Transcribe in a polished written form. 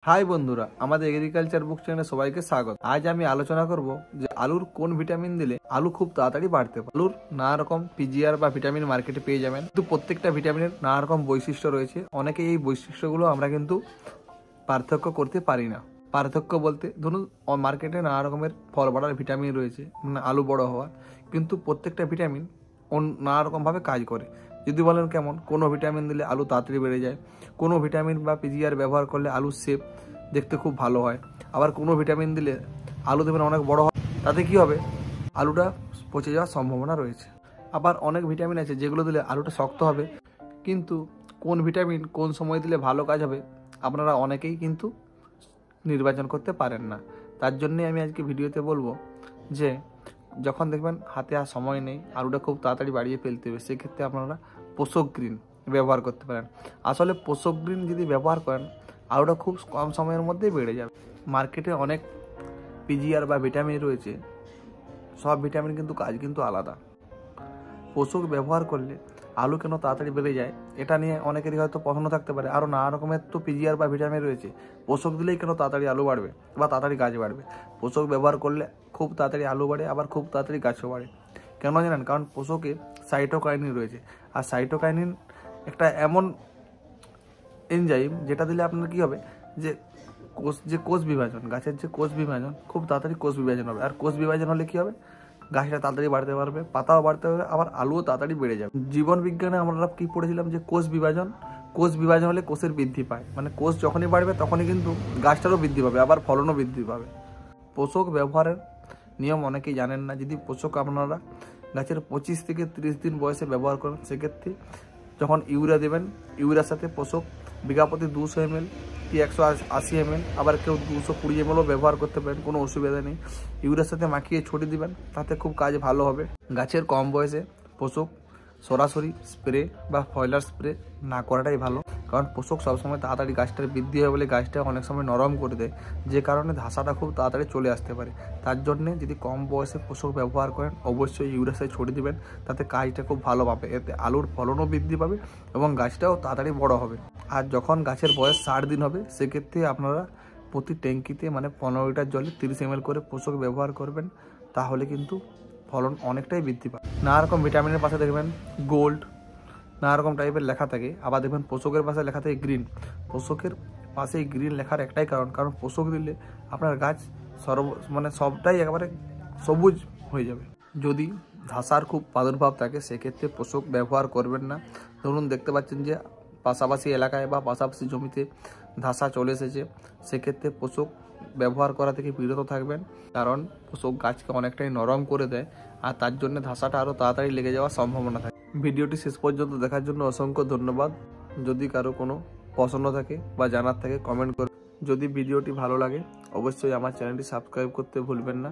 High বন্ধুরা, আমাদের agriculture বুক চ্যানেলে সবাইকে স্বাগত। আজ আমি আলোচনা করব যে আলুর কোন ভিটামিন দিলে আলু খুব তাড়াতাড়ি বাড়তে পারে। আলুর নানা রকম পিজিআর বা ভিটামিন মার্কেটে পেয়ে যাবেন, কিন্তু প্রত্যেকটা ভিটামিনের নানা রকম বৈশিষ্ট্য রয়েছে। অনেকে এই বৈশিষ্ট্যগুলো আমরা কিন্তু পার্থক্য করতে পারি না। পার্থক্য বলতে ধরুন মার্কেটে নানা রকমের ফল বাড়ার ভিটামিন রয়েছে, মানে আলু বড় হওয়া, কিন্তু প্রত্যেকটা ভিটামিন নানা রকমভাবে কাজ করে। যদি বলেন কেমন, কোনো ভিটামিন দিলে আলু তাড়াতাড়ি বেড়ে যায়, কোনো ভিটামিন বা পিজিআর ব্যবহার করলে আলুর শেপ দেখতে খুব ভালো হয়, আবার কোনো ভিটামিন দিলে আলু দেবেন অনেক বড় হয়, তাতে কি হবে, আলুটা পচে যাওয়ার সম্ভাবনা রয়েছে। আবার অনেক ভিটামিন আছে যেগুলো দিলে আলুটা শক্ত হবে, কিন্তু কোন ভিটামিন কোন সময় দিলে ভালো কাজ হবে আপনারা অনেকেই কিন্তু নির্বাচন করতে পারেন না। তার জন্যই আমি আজকে ভিডিওতে বলবো যে যখন দেখবেন হাতে আর সময় নেই, আলুটা খুব তাড়াতাড়ি বাড়িয়ে ফেলতে হবে, সেক্ষেত্রে আপনারা পোষক গ্রিন ব্যবহার করতে পারেন। আসলে পোষক গ্রিন যদি ব্যবহার করেন আলুটা খুব কম সময়ের মধ্যেই বেড়ে যাবে। মার্কেটে অনেক পিজিআর বা ভিটামিন রয়েছে, সব ভিটামিন কিন্তু কাজ কিন্তু আলাদা। পোষক ব্যবহার করলে আলু কেন তাড়াতাড়ি বেড়ে যায়, এটা নিয়ে অনেকেরই হয়তো প্রশ্ন থাকতে পারে। আরও নানা রকমের তো পিজিআর বা ভিটামিন রয়েছে, পোষক দিলেই কেন তাড়াতাড়ি আলু বাড়বে বা তাড়াতাড়ি গাছ বাড়বে? পোষক ব্যবহার করলে খুব তাড়াতাড়ি আলু বাড়ে, আবার খুব তাড়াতাড়ি গাছও বাড়ে। কেন জানেন? কারণ পোষকে সাইটোকাইনিন রয়েছে, আর সাইটোকাইনিন একটা এমন এনজাইম যেটা দিলে আপনার কী হবে, যে কোষ বিভাজন, গাছের যে কোষ বিভাজন, খুব তাড়াতাড়ি কোষ বিভাজন হবে। আর কোষ বিভাজন হলে কী হবে, গাছটা তাড়াতাড়ি বাড়তে পারবে, পাতাও বাড়তে পারবে, আবার আলুও তাড়াতাড়ি বেড়ে যাবে। জীবন বিজ্ঞানে আমরা কি পড়েছিলাম, যে কোষ বিভাজন হলে কোষের বৃদ্ধি পায়, মানে কোষ যখনই বাড়বে তখনই কিন্তু গাছটারও বৃদ্ধি পাবে, আবার ফলনও বৃদ্ধি পাবে। পোষক ব্যবহারের নিয়ম অনেকেই জানেন না। যদি পোষক আপনারা গাছের 25 থেকে 30 দিন বয়সে ব্যবহার করেন, সেক্ষেত্রে যখন ইউরিয়া দেবেন, ইউরিয়ার সাথে পোষক বিঘা প্রতি 200 ml কি 180 ml, আবার কেউ 220 mlও ব্যবহার করতে পারেন, কোনো অসুবিধা নেই। ইউরিয়ার সাথে মাখিয়ে ছড়িয়ে দিবেন, তাতে খুব কাজ ভালো হবে। গাছের কম বয়সে পোষক সরাসরি স্প্রে বা ফয়লার স্প্রে না করাটাই ভালো, কারণ পোষক সবসময় তাড়াতাড়ি গাছটার বৃদ্ধি হয় বলে গাছটা অনেক সময় নরম করে দেয়, যে কারণে ধাসাটা খুব তাড়াতাড়ি চলে আসতে পারে। তার জন্যে যদি কম বয়সে পোষক ব্যবহার করেন, অবশ্যই ইউরিয়ার সাথে ছড়িয়ে দিবেন, তাতে কাজটা খুব ভালো পাবে। এতে আলুর ফলনও বৃদ্ধি পাবে এবং গাছটাও তাড়াতাড়ি বড় হবে। আর যখন গাছের বয়স 60 দিন হবে, সেক্ষেত্রে আপনারা প্রতি ট্যাঙ্কিতে মানে 15 লিটার জলে 30 ml করে পোষক ব্যবহার করবেন, তাহলে কিন্তু ফলন অনেকটাই বৃদ্ধি পায়। নানা রকম ভিটামিনের পাশে দেখবেন গোল্ড, নানা রকম টাইপের লেখা থাকে, আবার দেখবেন পোষকের পাশে লেখা থাকে গ্রিন। পোষকের পাশে গ্রিন লেখার একটাই কারণ পোষক দিলে আপনার গাছ সবটাই একেবারে সবুজ হয়ে যাবে। যদি ধাসার খুব প্রাদুর্ভাব থাকে, সেক্ষেত্রে পোষক ব্যবহার করবেন না। ধরুন দেখতে পাচ্ছেন যে পাশাপাশি এলাকায় বা পাশাপাশি জমিতে ধাসা চলে এসেছে, সেক্ষেত্রে পোষক ব্যবহার করা থেকে বিরত থাকবেন, কারণ পোষক গাছকে অনেকটাই নরম করে দেয়, আর তার জন্য ধাসাটা আরও তাড়াতাড়ি লেগে যাওয়ার সম্ভাবনা থাকে। ভিডিওটি শেষ পর্যন্ত দেখার জন্য অসংখ্য ধন্যবাদ। যদি কারো কোনো প্রশ্ন থাকে বা জানার থাকে কমেন্ট করুন। যদি ভিডিওটি ভালো লাগে অবশ্যই আমার চ্যানেলটি সাবস্ক্রাইব করতে ভুলবেন না।